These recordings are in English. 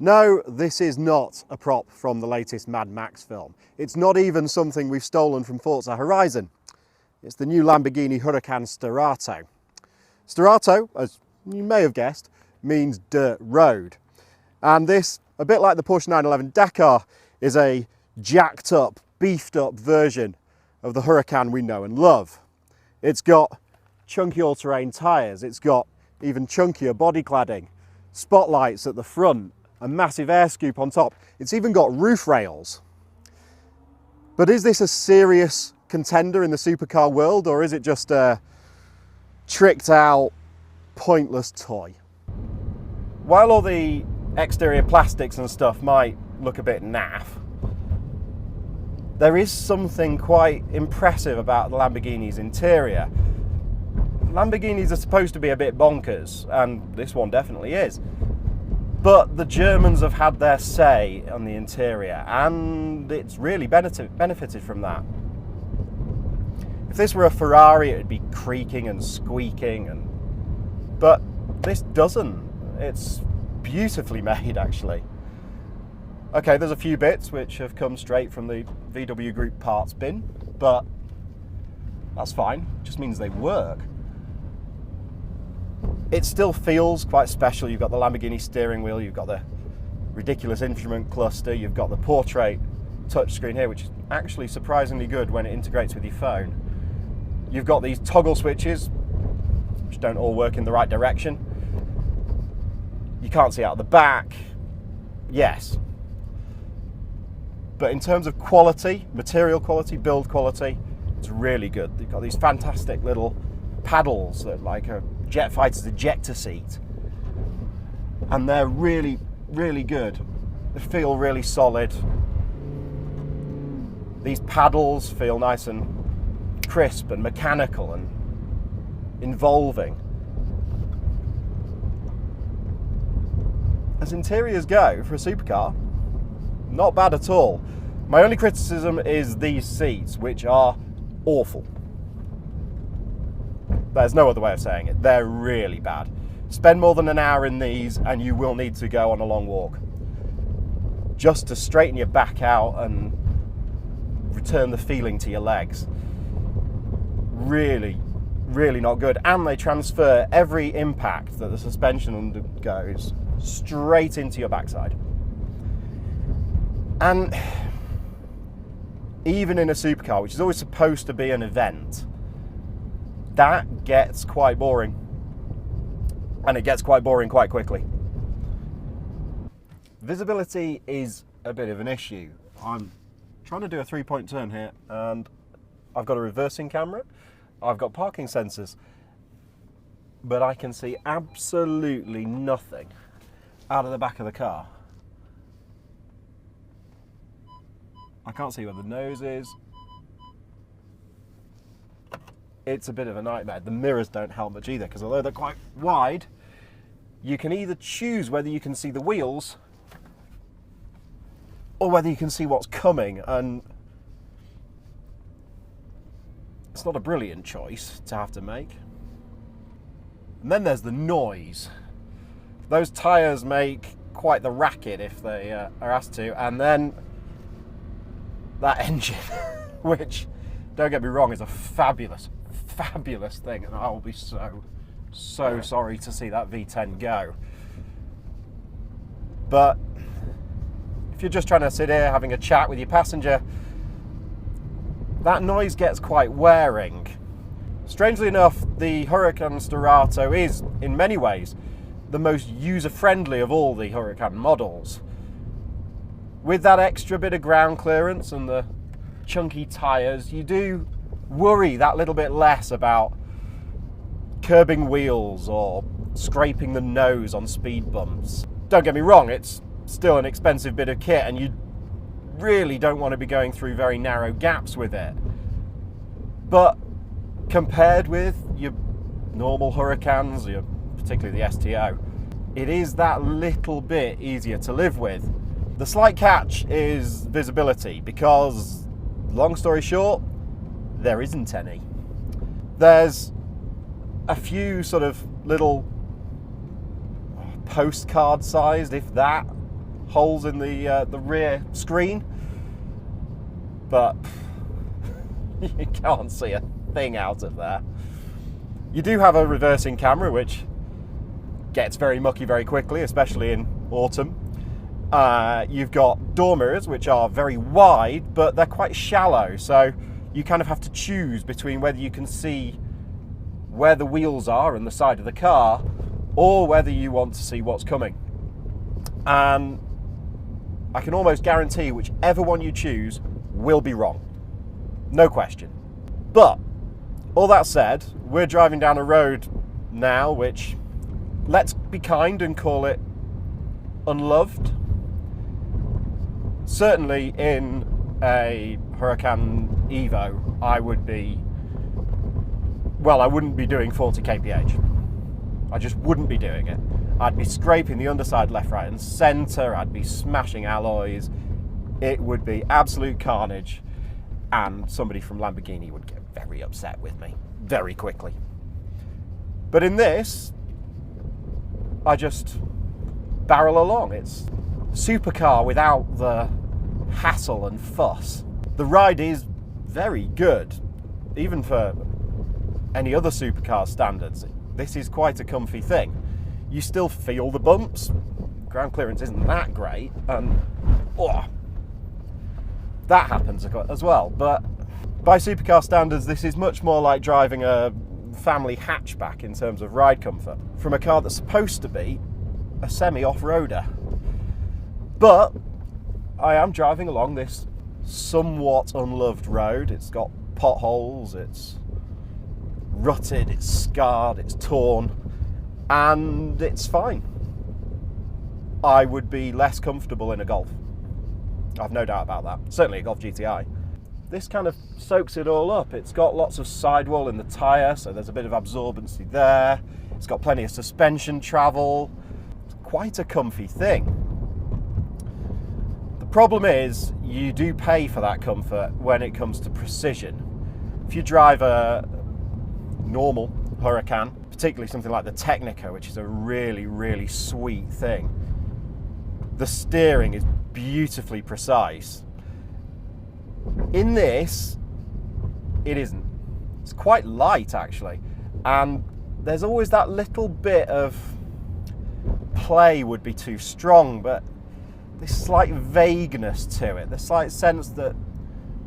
No, this is not a prop from the latest Mad Max film. It's not even something we've stolen from Forza Horizon. It's the new Lamborghini Huracan Sterrato. Sterrato, as you may have guessed, means dirt road. And this, a bit like the Porsche 911 Dakar, is a jacked up, beefed up version of the Huracan we know and love. It's got chunky all-terrain tyres, it's got even chunkier body cladding, spotlights at the front, a massive air scoop on top. It's even got roof rails. But is this a serious contender in the supercar world, or is it just a tricked out, pointless toy? While all the exterior plastics and stuff might look a bit naff, there is something quite impressive about the Lamborghini's interior. Lamborghinis are supposed to be a bit bonkers, and this one definitely is. But the Germans have had their say on the interior, and it's really benefited from that. If this were a Ferrari, it would be creaking and squeaking, but this doesn't. It's beautifully made, actually. Okay, there's a few bits which have come straight from the VW Group parts bin, but that's fine. It just means they work. It still feels quite special. You've got the Lamborghini steering wheel, you've got the ridiculous instrument cluster, you've got the portrait touchscreen here, which is actually surprisingly good when it integrates with your phone. You've got these toggle switches, which don't all work in the right direction. You can't see out the back. Yes. But in terms of quality, material quality, build quality, it's really good. They've got these fantastic little paddles that are like a jet fighter's ejector seat, and they're really, really good. They feel really solid. These paddles feel nice and crisp and mechanical and involving. As interiors go for a supercar, not bad at all. My only criticism is these seats, which are awful. There's no other way of saying it. They're really bad. Spend more than an hour in these and you will need to go on a long walk just to straighten your back out and return the feeling to your legs. Really, really not good. And they transfer every impact that the suspension undergoes straight into your backside. And even in a supercar, which is always supposed to be an event, that gets quite boring. And it gets quite boring quite quickly. Visibility is a bit of an issue. I'm trying to do a 3-point turn here, and I've got a reversing camera, I've got parking sensors, but I can see absolutely nothing out of the back of the car. I can't see where the nose is. It's a bit of a nightmare. The mirrors don't help much either, because although they're quite wide, you can either choose whether you can see the wheels or whether you can see what's coming, and it's not a brilliant choice to have to make. And then there's the noise. Those tyres make quite the racket if they are asked to, and then that engine, which, don't get me wrong, is a fabulous thing, and I will be so sorry to see that V10 go. But if you're just trying to sit here having a chat with your passenger, that noise gets quite wearing. Strangely enough, the Huracan Sterrato is, in many ways, the most user-friendly of all the Huracan models. With that extra bit of ground clearance and the chunky tyres, you do worry that little bit less about curbing wheels or scraping the nose on speed bumps. Don't get me wrong, it's still an expensive bit of kit, and you really don't want to be going through very narrow gaps with it. But compared with your normal Huracans, particularly the STO, it is that little bit easier to live with. The slight catch is visibility, because, long story short, there isn't any. There's a few sort of little postcard sized, if that, holes in the rear screen, but you can't see a thing out of there. You do have a reversing camera, which gets very mucky very quickly, especially in autumn. You've got door mirrors, which are very wide, but they're quite shallow, so you kind of have to choose between whether you can see where the wheels are and the side of the car, or whether you want to see what's coming. And I can almost guarantee whichever one you choose will be wrong. No question. But all that said, we're driving down a road now which, let's be kind and call it unloved. Certainly in a Huracan Evo, I wouldn't be doing 40 kph. I just wouldn't be doing it. I'd be scraping the underside left, right and centre, I'd be smashing alloys. It would be absolute carnage, and somebody from Lamborghini would get very upset with me very quickly. But in this, I just barrel along. It's supercar without the hassle and fuss. The ride is very good, even for any other supercar standards. This is quite a comfy thing. You still feel the bumps. Ground clearance isn't that great, and that happens as well. But by supercar standards, this is much more like driving a family hatchback in terms of ride comfort from a car that's supposed to be a semi-off-roader. But I am driving along this somewhat unloved road. It's got potholes, it's rutted, it's scarred, it's torn, and it's fine. I would be less comfortable in a Golf. I've no doubt about that. Certainly a Golf GTI. This kind of soaks it all up. It's got lots of sidewall in the tyre, so there's a bit of absorbency there. It's got plenty of suspension travel. It's quite a comfy thing. The problem is you do pay for that comfort when it comes to precision. If you drive a normal Huracan, particularly something like the Technica, which is a really, really sweet thing, the steering is beautifully precise. In this, it isn't. It's quite light, actually, and there's always that little bit of play would be too strong, but this slight vagueness to it, the slight sense that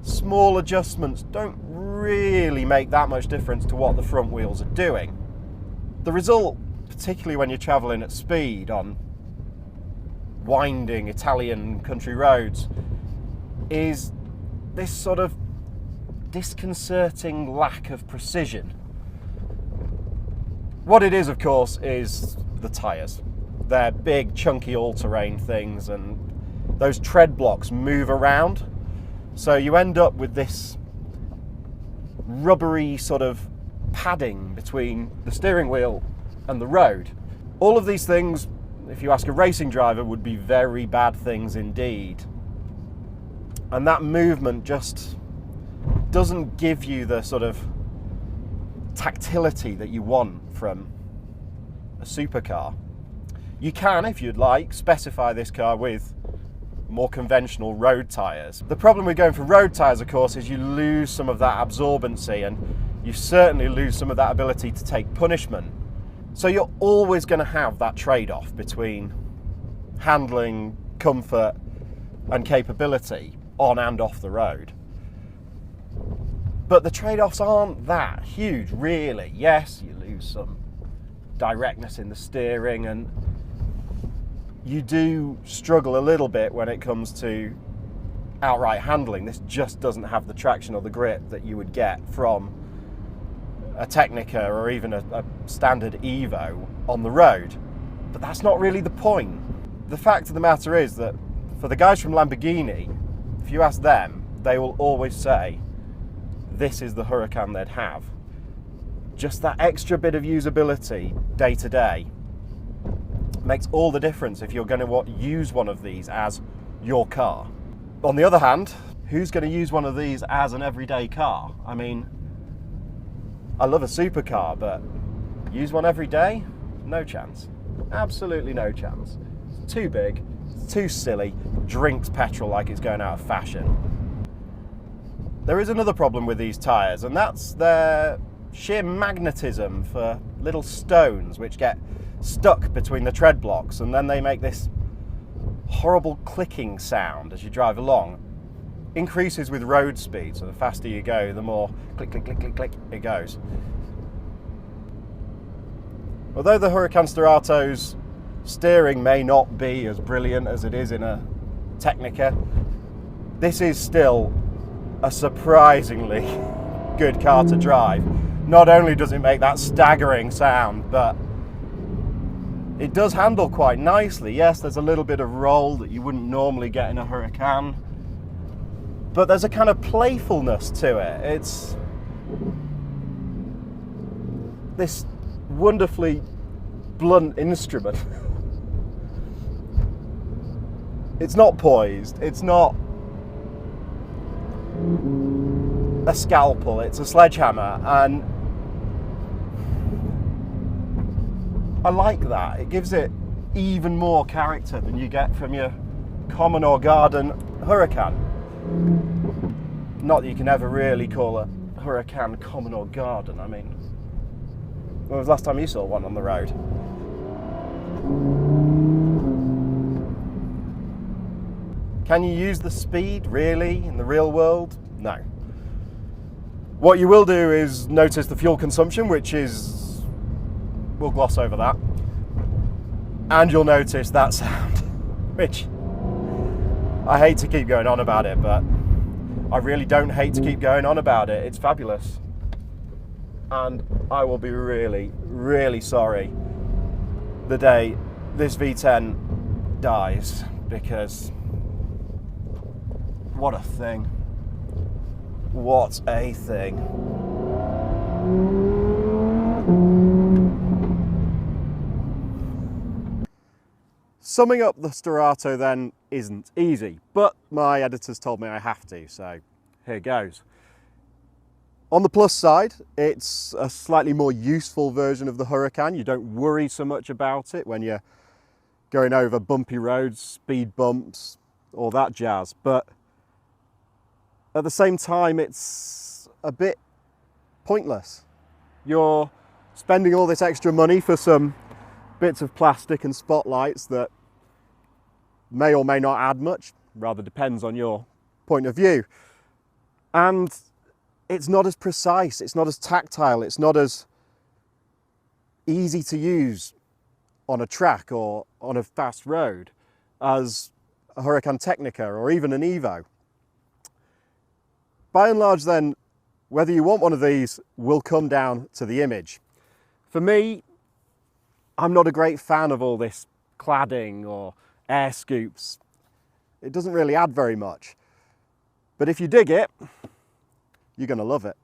small adjustments don't really make that much difference to what the front wheels are doing. The result, particularly when you're traveling at speed on winding Italian country roads, is this sort of disconcerting lack of precision. What it is, of course, is the tyres. They're big, chunky all-terrain things, and those tread blocks move around, so you end up with this rubbery sort of padding between the steering wheel and the road. All of these things, if you ask a racing driver, would be very bad things indeed. And that movement just doesn't give you the sort of tactility that you want from a supercar. You can, if you'd like, specify this car with more conventional road tyres. The problem with going for road tyres, of course, is you lose some of that absorbency, and you certainly lose some of that ability to take punishment. So you're always going to have that trade-off between handling, comfort and capability on and off the road. But the trade-offs aren't that huge, really. Yes, you lose some directness in the steering, and you do struggle a little bit when it comes to outright handling. This just doesn't have the traction or the grip that you would get from a Technica or even a standard Evo on the road. But that's not really the point. The fact of the matter is that for the guys from Lamborghini, if you ask them, they will always say this is the Huracan they'd have. Just that extra bit of usability day to day makes all the difference if you're going to use one of these as your car. On the other hand, who's going to use one of these as an everyday car? I mean, I love a supercar, but use one every day? No chance. Absolutely no chance. It's too big, it's too silly, drinks petrol like it's going out of fashion. There is another problem with these tyres, and that's their sheer magnetism for little stones which get stuck between the tread blocks, and then they make this horrible clicking sound as you drive along. Increases with road speed, so the faster you go, the more click, click, click, click, click it goes. Although the Huracan Sterrato's steering may not be as brilliant as it is in a Technica, this is still a surprisingly good car to drive. Not only does it make that staggering sound, but it does handle quite nicely. Yes, there's a little bit of roll that you wouldn't normally get in a Huracan, but there's a kind of playfulness to it. It's this wonderfully blunt instrument. It's not poised, it's not a scalpel, it's a sledgehammer, and I like that. It gives it even more character than you get from your common or garden Huracan. Not that you can ever really call a Huracan common or garden. I mean, when was the last time you saw one on the road? Can you use the speed, really, in the real world? No. What you will do is notice the fuel consumption, which is, we'll gloss over that. And you'll notice that sound, which I hate to keep going on about it, but I really don't hate to keep going on about it. It's fabulous. And I will be really, really sorry the day this V10 dies, because what a thing. What a thing. Summing up the Sterrato then isn't easy, but my editors told me I have to, so here goes. On the plus side, it's a slightly more useful version of the Huracan. You don't worry so much about it when you're going over bumpy roads, speed bumps, all that jazz. But at the same time, it's a bit pointless. You're spending all this extra money for some bits of plastic and spotlights that may or may not add much, rather depends on your point of view. And it's not as precise, it's not as tactile, it's not as easy to use on a track or on a fast road as a Huracan Technica or even an Evo. By and large then, whether you want one of these will come down to the image. For me, I'm not a great fan of all this cladding or air scoops. It doesn't really add very much. But if you dig it, you're going to love it.